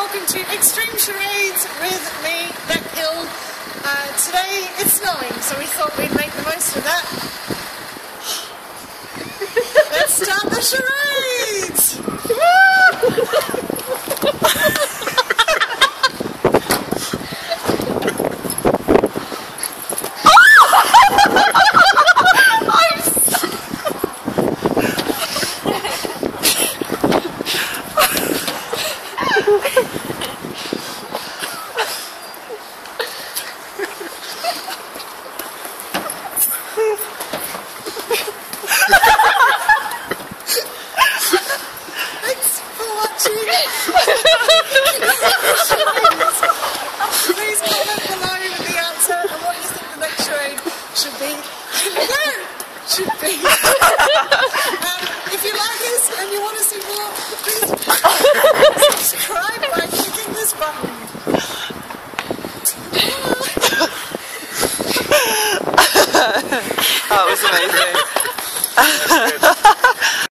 welcome to Extreme Charades with me, Beck Hill. Today it's snowing, so we thought we'd make the most of that. Let's start the charades! Thanks for watching. Please comment below with the answer and what you think the next charade should be. If you like this and you want to see more, please subscribe by clicking this button. That was amazing.